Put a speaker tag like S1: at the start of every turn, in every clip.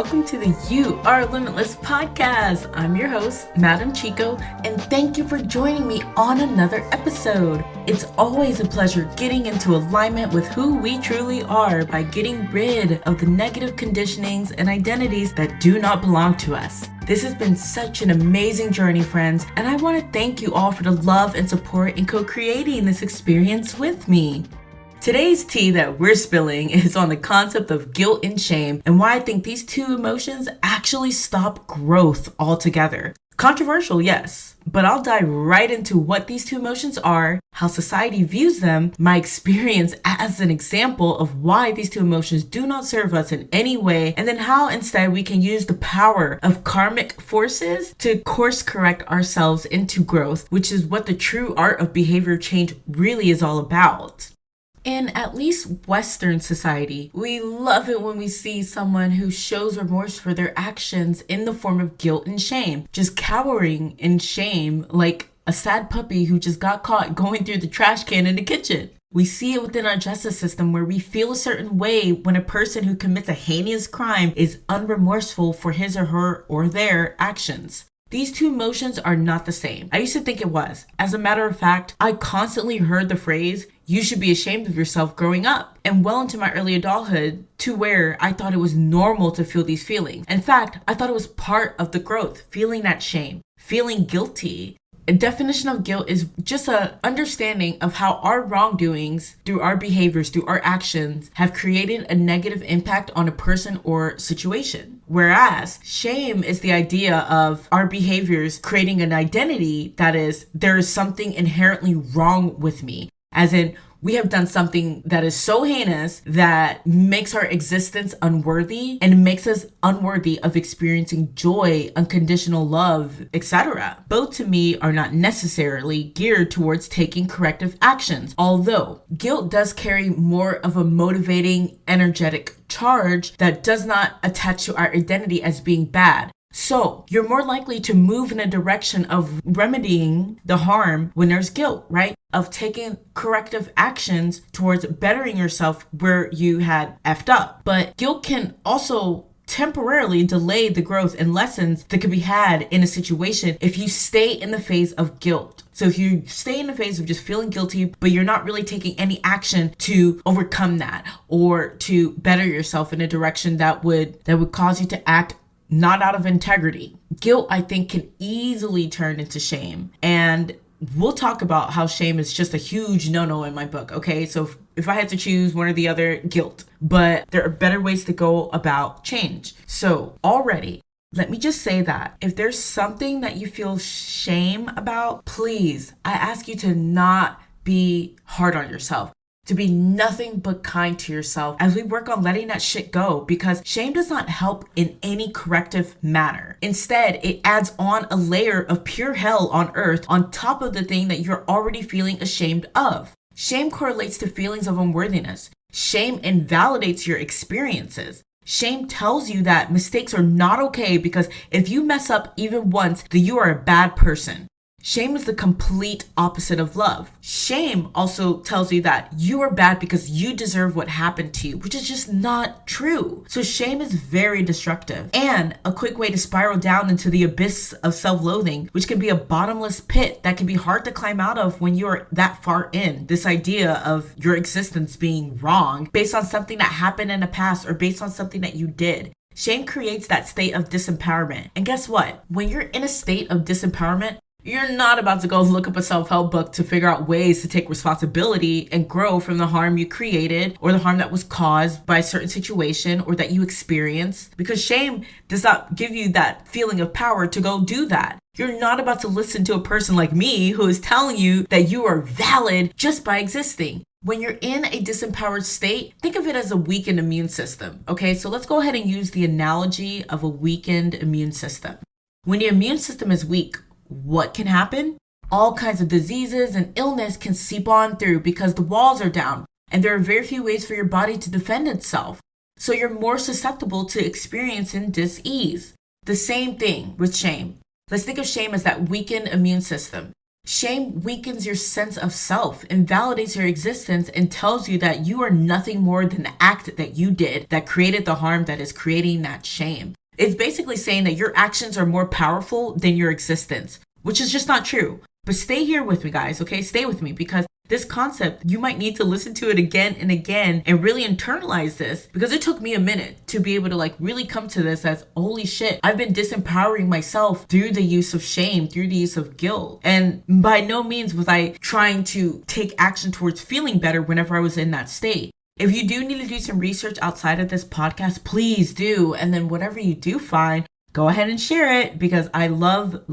S1: welcome to the You Are LimitLess Podcast. I'm your host, Madam Chiko, and thank you for joining me on another episode. It's always a pleasure getting into alignment with who we truly are by getting rid of the negative conditionings and identities that do not belong to us. This has been such an amazing journey, friends, and I want to thank you all for the love and support in co-creating this experience with me. Today's tea that we're spilling is on the concept of guilt and shame and why I think these two emotions actually stop growth altogether. Controversial, yes, but I'll dive right into what these two emotions are, how society views them, my experience as an example of why these two emotions do not serve us in any way, and then how instead we can use the power of karmic forces to course correct ourselves into growth, which is what the true art of behavior change really is all about. In at least Western society, we love it when we see someone who shows remorse for their actions in the form of guilt and shame, just cowering in shame like a sad puppy who just got caught going through the trash can in the kitchen. We see it within our justice system where we feel a certain way when a person who commits a heinous crime is unremorseful for his or her or their actions. These two emotions are not the same. I used to think it was. As a matter of fact, I constantly heard the phrase, "You should be ashamed of yourself," growing up and well into my early adulthood, to where I thought it was normal to feel these feelings. In fact, I thought it was part of the growth, feeling that shame, feeling guilty. A definition of guilt is just an understanding of how our wrongdoings, through our behaviors, through our actions, have created a negative impact on a person or situation. Whereas shame is the idea of our behaviors creating an identity that is, there is something inherently wrong with me. As in, we have done something that is so heinous that makes our existence unworthy and makes us unworthy of experiencing joy, unconditional love, etc. Both to me are not necessarily geared towards taking corrective actions, although guilt does carry more of a motivating, energetic charge that does not attach to our identity as being bad. So you're more likely to move in a direction of remedying the harm when there's guilt, right? Of taking corrective actions towards bettering yourself where you had effed up. But guilt can also temporarily delay the growth and lessons that could be had in a situation if you stay in the phase of guilt. So if you stay in the phase of just feeling guilty, but you're not really taking any action to overcome that or to better yourself in a direction that would cause you to act not out of integrity. Guilt, I think, can easily turn into shame. And we'll talk about how shame is just a huge no-no in my book, okay? So if I had to choose one or the other, guilt. But there are better ways to go about change. So already, let me just say that if there's something that you feel shame about, please, I ask you to not be hard on yourself. To be nothing but kind to yourself as we work on letting that shit go, because shame does not help in any corrective manner. Instead, it adds on a layer of pure hell on earth on top of the thing that you're already feeling ashamed of. Shame correlates to feelings of unworthiness. Shame invalidates your experiences. Shame tells you that mistakes are not okay because if you mess up even once, then you are a bad person. Shame is the complete opposite of love. Shame also tells you that you are bad because you deserve what happened to you, which is just not true. So shame is very destructive and a quick way to spiral down into the abyss of self-loathing, which can be a bottomless pit that can be hard to climb out of when you're that far in. This idea of your existence being wrong based on something that happened in the past or based on something that you did. Shame creates that state of disempowerment. And guess what? When you're in a state of disempowerment, you're not about to go look up a self-help book to figure out ways to take responsibility and grow from the harm you created or the harm that was caused by a certain situation or that you experienced, because shame does not give you that feeling of power to go do that. You're not about to listen to a person like me who is telling you that you are valid just by existing. When you're in a disempowered state, think of it as a weakened immune system. Okay, so let's go ahead and use the analogy of a weakened immune system. When your immune system is weak, what can happen? All kinds of diseases and illness can seep on through because the walls are down and there are very few ways for your body to defend itself. So you're more susceptible to experiencing dis-ease. The same thing with shame. Let's think of shame as that weakened immune system. Shame weakens your sense of self, invalidates your existence, and tells you that you are nothing more than the act that you did that created the harm that is creating that shame. It's basically saying that your actions are more powerful than your existence, which is just not true. But stay here with me, guys, okay? Stay with me, because this concept, you might need to listen to it again and again and really internalize this, because it took me a minute to be able to really come to this as, holy shit, I've been disempowering myself through the use of shame, through the use of guilt. And by no means was I trying to take action towards feeling better whenever I was in that state. If you do need to do some research outside of this podcast, please do. And then whatever you do find, go ahead and share it, because I love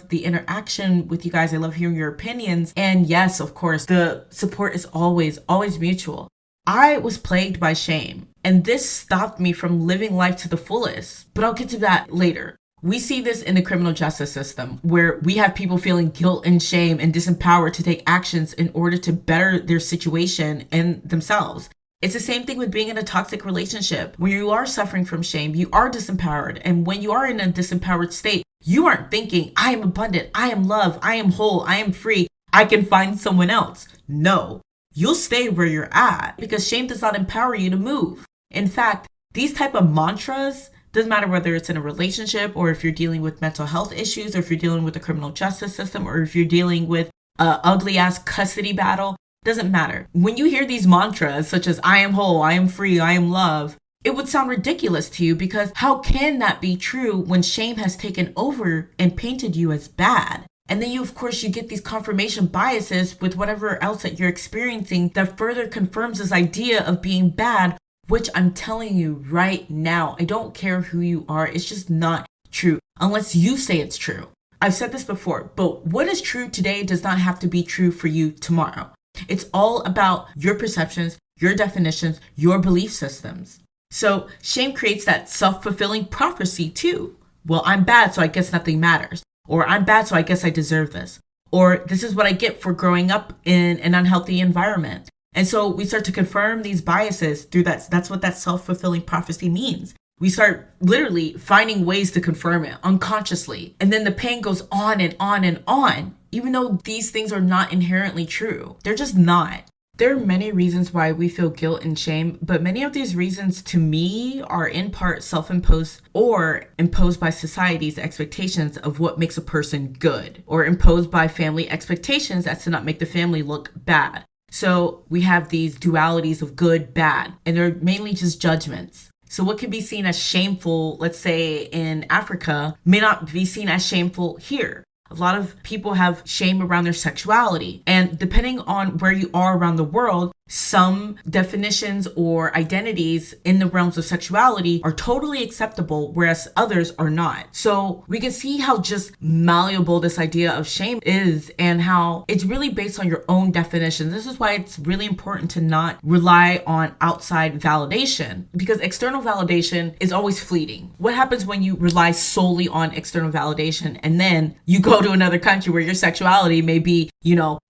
S1: the interaction with you guys. I love hearing your opinions. And yes, of course, the support is always mutual. I was plagued by shame, and this stopped me from living life to the fullest. But I'll get to that later. We see this in the criminal justice system, where we have people feeling guilt and shame and disempowered to take actions in order to better their situation and themselves. It's the same thing with being in a toxic relationship. When you are suffering from shame, you are disempowered. And when you are in a disempowered state, you aren't thinking, I am abundant, I am love, I am whole, I am free, I can find someone else. No, you'll stay where you're at, because shame does not empower you to move. In fact, these type of mantras, doesn't matter whether it's in a relationship, or if you're dealing with mental health issues, or if you're dealing with the criminal justice system, or if you're dealing with an ugly ass custody battle, doesn't matter. When you hear these mantras such as I am whole, I am free, I am love, it would sound ridiculous to you, because how can that be true when shame has taken over and painted you as bad? And then you get these confirmation biases with whatever else that you're experiencing that further confirms this idea of being bad, which I'm telling you right now, I don't care who you are, it's just not true unless you say it's true. I've said this before, but what is true today does not have to be true for you tomorrow. It's all about your perceptions, your definitions, your belief systems. So shame creates that self-fulfilling prophecy too. Well, I'm bad, so I guess nothing matters. Or I'm bad, so I guess I deserve this. Or this is what I get for growing up in an unhealthy environment. And so we start to confirm these biases through that. That's what that self-fulfilling prophecy means. We start literally finding ways to confirm it unconsciously. And then the pain goes on and on and on, even though these things are not inherently true. They're just not. There are many reasons why we feel guilt and shame, but many of these reasons to me are in part self-imposed or imposed by society's expectations of what makes a person good, or imposed by family expectations as to not make the family look bad. So we have these dualities of good, bad, and they're mainly just judgments. So what could be seen as shameful, let's say in Africa, may not be seen as shameful here. A lot of people have shame around their sexuality. And depending on where you are around the world, some definitions or identities in the realms of sexuality are totally acceptable, whereas others are not. So we can see how just malleable this idea of shame is, and how it's really based on your own definition. This is why it's really important to not rely on outside validation, because external validation is always fleeting. What happens when you rely solely on external validation and then you go to another country where your sexuality may be,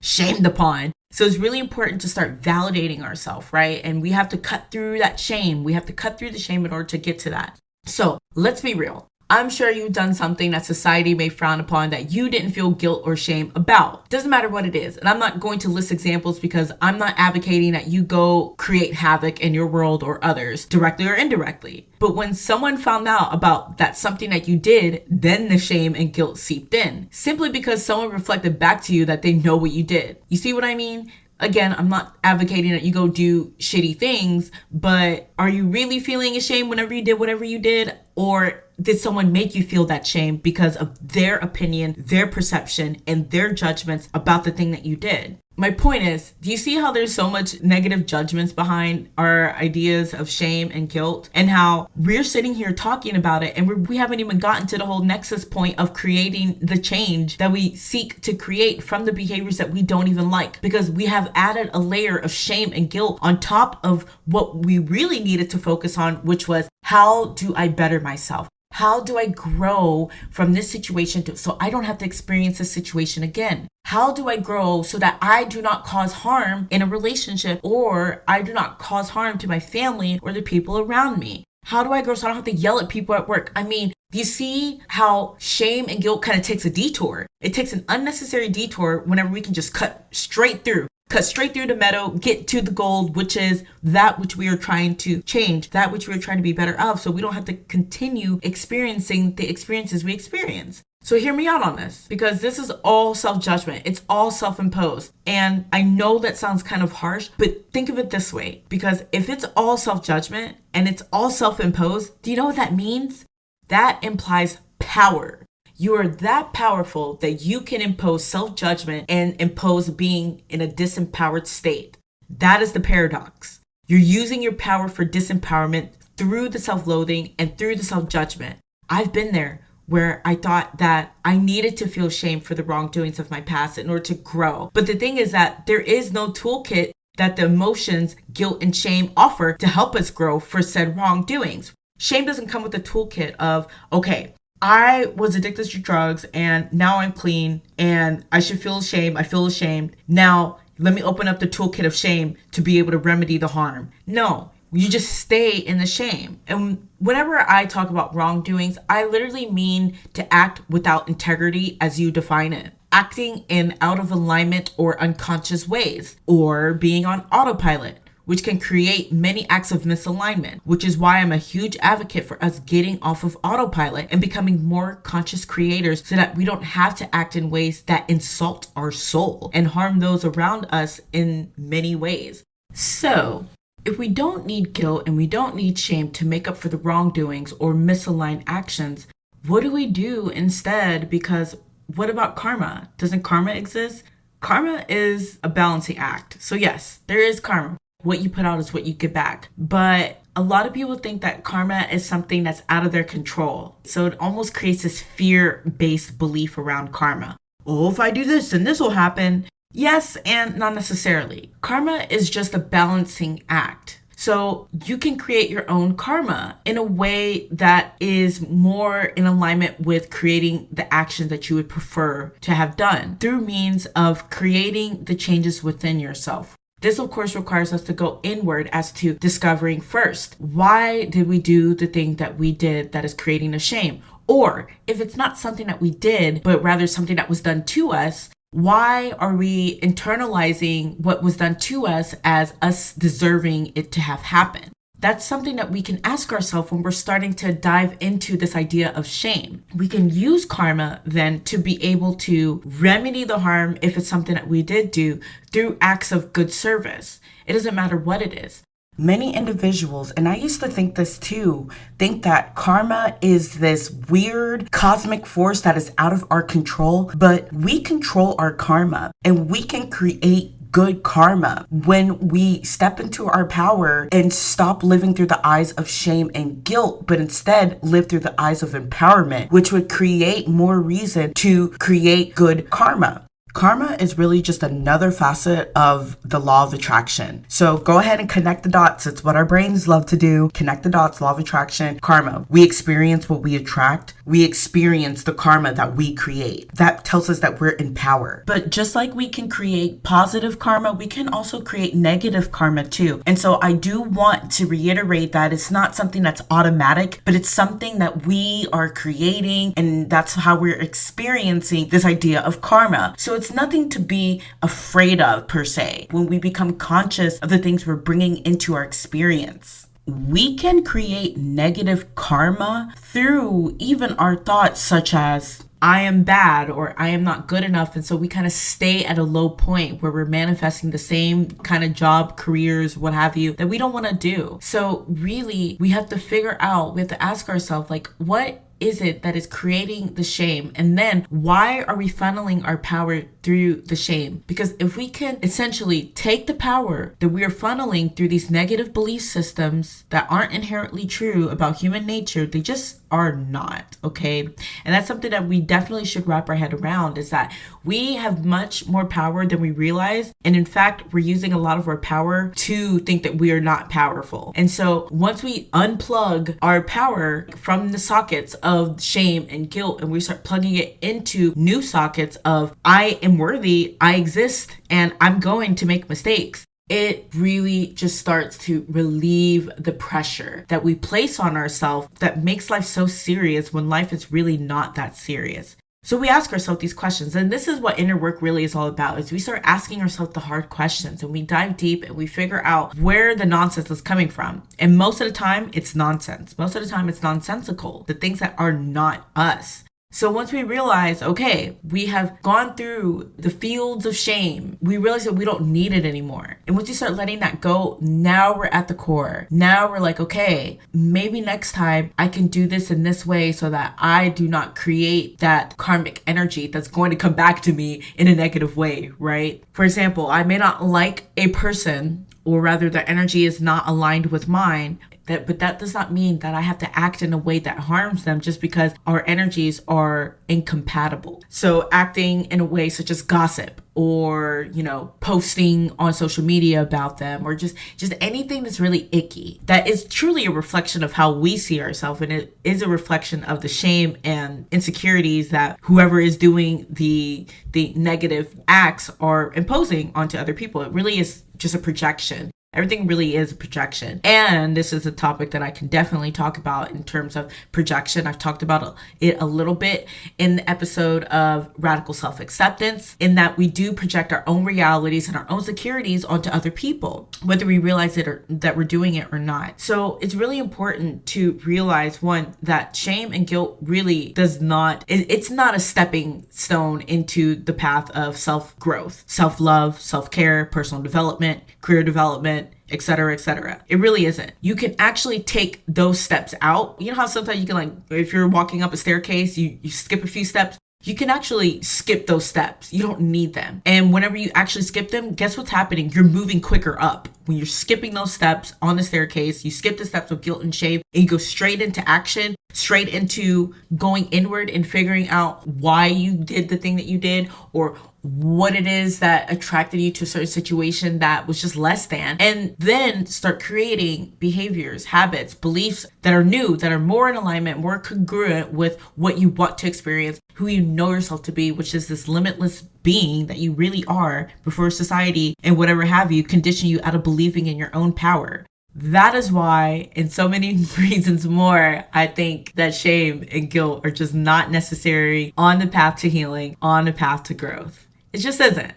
S1: shamed upon? So it's really important to start validating ourselves, right? And we have to cut through that shame. We have to cut through the shame in order to get to that. So let's be real. I'm sure you've done something that society may frown upon that you didn't feel guilt or shame about. Doesn't matter what it is. And I'm not going to list examples, because I'm not advocating that you go create havoc in your world or others, directly or indirectly. But when someone found out about that something that you did, then the shame and guilt seeped in, simply because someone reflected back to you that they know what you did. You see what I mean? Again, I'm not advocating that you go do shitty things, but are you really feeling ashamed whenever you did whatever you did? Or did someone make you feel that shame because of their opinion, their perception, and their judgments about the thing that you did? My point is, do you see how there's so much negative judgments behind our ideas of shame and guilt, and how we're sitting here talking about it and we haven't even gotten to the whole nexus point of creating the change that we seek to create from the behaviors that we don't even like, because we have added a layer of shame and guilt on top of what we really needed to focus on, which was, how do I better myself? How do I grow from this situation so I don't have to experience this situation again? How do I grow so that I do not cause harm in a relationship, or I do not cause harm to my family or the people around me? How do I grow so I don't have to yell at people at work? I mean, do you see how shame and guilt kind of takes a detour? It takes an unnecessary detour whenever we can just cut straight through. cut straight through the meadow, get to the gold, which is that which we are trying to change, that which we are trying to be better of, so we don't have to continue experiencing the experiences we experience. So hear me out on this, because this is all self-judgment. It's all self-imposed. And I know that sounds kind of harsh, but think of it this way, because if it's all self-judgment and it's all self-imposed, do you know what that means? That implies power. You are that powerful that you can impose self-judgment and impose being in a disempowered state. That is the paradox. You're using your power for disempowerment through the self-loathing and through the self-judgment. I've been there, where I thought that I needed to feel shame for the wrongdoings of my past in order to grow. But the thing is that there is no toolkit that the emotions, guilt, and shame offer to help us grow for said wrongdoings. Shame doesn't come with a toolkit of, okay, I was addicted to drugs and now I'm clean and I should feel ashamed. I feel ashamed. Now let me open up the toolkit of shame to be able to remedy the harm. No, you just stay in the shame. And whenever I talk about wrongdoings, I literally mean to act without integrity as you define it. Acting in out of alignment or unconscious ways, or being on autopilot, which can create many acts of misalignment, which is why I'm a huge advocate for us getting off of autopilot and becoming more conscious creators so that we don't have to act in ways that insult our soul and harm those around us in many ways. So, if we don't need guilt and we don't need shame to make up for the wrongdoings or misaligned actions, what do we do instead? Because what about karma? Doesn't karma exist? Karma is a balancing act. So yes, there is karma. What you put out is what you get back. But a lot of people think that karma is something that's out of their control. So it almost creates this fear-based belief around karma. Oh, if I do this, then this will happen. Yes, and not necessarily. Karma is just a balancing act. So you can create your own karma in a way that is more in alignment with creating the actions that you would prefer to have done through means of creating the changes within yourself. This, of course, requires us to go inward as to discovering first, why did we do the thing that we did that is creating a shame? Or if it's not something that we did, but rather something that was done to us, why are we internalizing what was done to us as us deserving it to have happened? That's something that we can ask ourselves when we're starting to dive into this idea of shame. We can use karma then to be able to remedy the harm if it's something that we did do through acts of good service. It doesn't matter what it is. Many individuals, and I used to think this too, think that karma is this weird cosmic force that is out of our control, but we control our karma and we can create good karma when we step into our power and stop living through the eyes of shame and guilt, but instead live through the eyes of empowerment, which would create more reason to create good karma. Karma is really just another facet of the law of attraction. So go ahead and connect the dots. It's what our brains love to do. Connect the dots, law of attraction, karma. We experience what we attract. We experience the karma that we create. That tells us that we're in power. But just like we can create positive karma, we can also create negative karma too. And so I do want to reiterate that it's not something that's automatic, but it's something that we are creating, and that's how we're experiencing this idea of karma. So it's nothing to be afraid of per se when we become conscious of the things we're bringing into our experience. We can create negative karma through even our thoughts such as, I am bad or I am not good enough. And so we kind of stay at a low point where we're manifesting the same kind of job, careers, what have you, that we don't want to do. So really, we have to figure out, we have to ask ourselves, like, what is it that is creating the shame? And then why are we funneling our power through the shame? Because if we can essentially take the power that we are funneling through these negative belief systems that aren't inherently true about human nature, they just are not, okay? And that's something that we definitely should wrap our head around, is that we have much more power than we realize. And in fact, we're using a lot of our power to think that we are not powerful. And so once we unplug our power from the sockets of shame and guilt, and we start plugging it into new sockets of, I am worthy, I exist, and I'm going to make mistakes, it really just starts to relieve the pressure that we place on ourselves that makes life so serious when life is really not that serious. So we ask ourselves these questions, and this is what inner work really is all about, is we start asking ourselves the hard questions and we dive deep and we figure out where the nonsense is coming from. And most of the time, it's nonsense. Most of the time, it's nonsensical, the things that are not us. So once we realize, okay, we have gone through the fields of shame, we realize that we don't need it anymore. And once you start letting that go, now we're at the core. Now we're like, okay, maybe next time I can do this in this way so that I do not create that karmic energy that's going to come back to me in a negative way, right? For example, I may not like a person, or rather their energy is not aligned with mine. But that does not mean that I have to act in a way that harms them just because our energies are incompatible. So acting in a way such as gossip or, posting on social media about them, or just anything that's really icky, that is truly a reflection of how we see ourselves. And it is a reflection of the shame and insecurities that whoever is doing the negative acts are imposing onto other people. It really is just a projection. Everything really is a projection. And this is a topic that I can definitely talk about in terms of projection. I've talked about it a little bit in the episode of Radical Self-Acceptance, in that we do project our own realities and our own securities onto other people, whether we realize it or that we're doing it or not. So it's really important to realize, one, that shame and guilt really it's not a stepping stone into the path of self-growth, self-love, self-care, personal development, career development, etc., etc. It really isn't. You can actually take those steps out. You know how sometimes you can, if you're walking up a staircase, you skip a few steps. You can actually skip those steps. You don't need them. And whenever you actually skip them, guess what's happening? You're moving quicker up. When you're skipping those steps on the staircase, you skip the steps of guilt and shame, and you go straight into action, straight into going inward and figuring out why you did the thing that you did, or what it is that attracted you to a certain situation that was just less than, and then start creating behaviors, habits, beliefs that are new, that are more in alignment, more congruent with what you want to experience, who you know yourself to be, which is this limitless being that you really are, before society and whatever have you condition you out of believing in your own power. That is why, and so many reasons more, I think that shame and guilt are just not necessary on the path to healing, on the path to growth. It just isn't,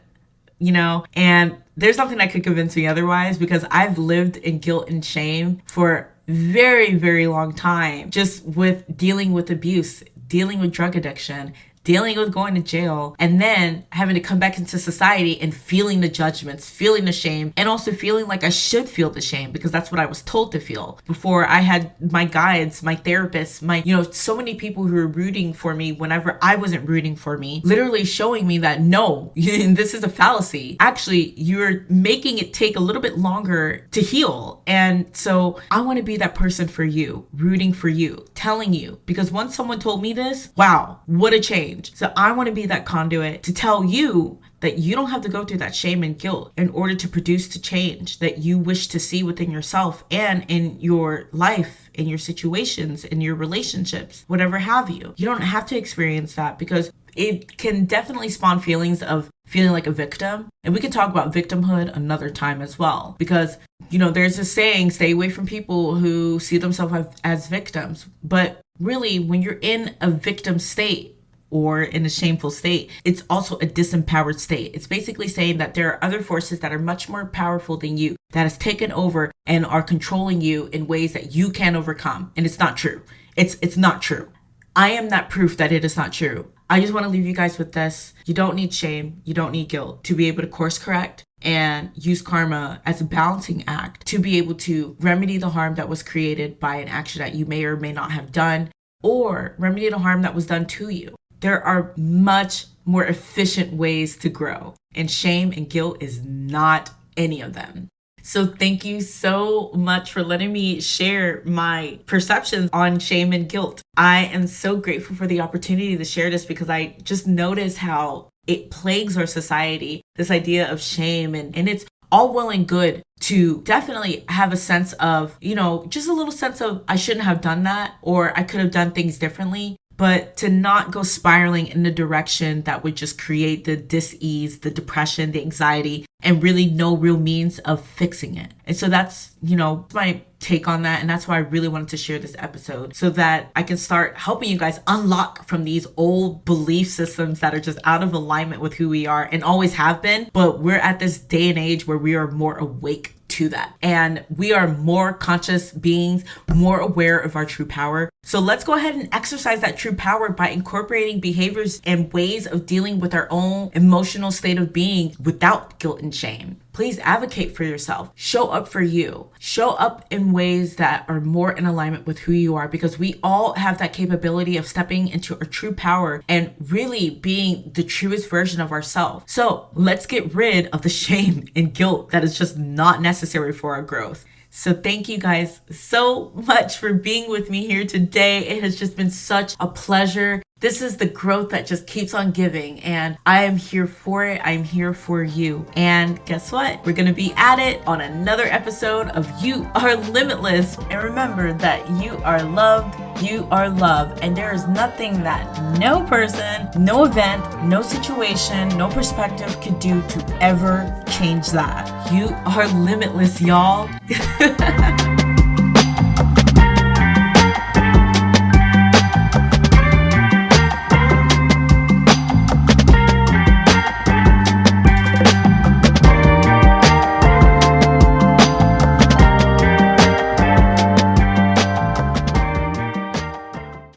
S1: and there's nothing that could convince me otherwise, because I've lived in guilt and shame for very, very long time, just with dealing with abuse, dealing with drug addiction, dealing with going to jail, and then having to come back into society and feeling the judgments, feeling the shame, and also feeling like I should feel the shame because that's what I was told to feel. Before I had my guides, my therapists, so many people who were rooting for me whenever I wasn't rooting for me, literally showing me that no, this is a fallacy. Actually, you're making it take a little bit longer to heal. And so I want to be that person for you, rooting for you, telling you, because once someone told me this, wow, what a change. So I want to be that conduit to tell you that you don't have to go through that shame and guilt in order to produce the change that you wish to see within yourself and in your life, in your situations, in your relationships, whatever have you. You don't have to experience that, because it can definitely spawn feelings of feeling like a victim. And we can talk about victimhood another time as well, because there's a saying, stay away from people who see themselves as victims. But really, when you're in a victim state, or in a shameful state, it's also a disempowered state. It's basically saying that there are other forces that are much more powerful than you, that has taken over and are controlling you in ways that you can't overcome. And it's not true. It's not true. I am that proof that it is not true. I just want to leave you guys with this. You don't need shame. You don't need guilt to be able to course correct and use karma as a balancing act to be able to remedy the harm that was created by an action that you may or may not have done, or remedy the harm that was done to you. There are much more efficient ways to grow, and shame and guilt is not any of them. So thank you so much for letting me share my perceptions on shame and guilt. I am so grateful for the opportunity to share this, because I just notice how it plagues our society, this idea of shame, and it's all well and good to definitely have a sense of, just a little sense of I shouldn't have done that, or I could have done things differently. but to not go spiraling in the direction that would just create the dis-ease, the depression, the anxiety, and really no real means of fixing it. And so that's, my take on that. And that's why I really wanted to share this episode, so that I can start helping you guys unlock from these old belief systems that are just out of alignment with who we are and always have been. But we're at this day and age where we are more awake to that. And we are more conscious beings, more aware of our true power. So let's go ahead and exercise that true power by incorporating behaviors and ways of dealing with our own emotional state of being without guilt and shame. Please advocate for yourself. Show up for you. Show up in ways that are more in alignment with who you are, because we all have that capability of stepping into our true power and really being the truest version of ourselves. So let's get rid of the shame and guilt that is just not necessary for our growth. So thank you guys so much for being with me here today. It has just been such a pleasure. This is the growth that just keeps on giving, and I am here for it. I'm here for you. And guess what? We're going to be at it on another episode of You Are Limitless. And remember that you are loved, you are loved, and there is nothing that no person, no event, no situation, no perspective could do to ever change that. You are limitless, y'all.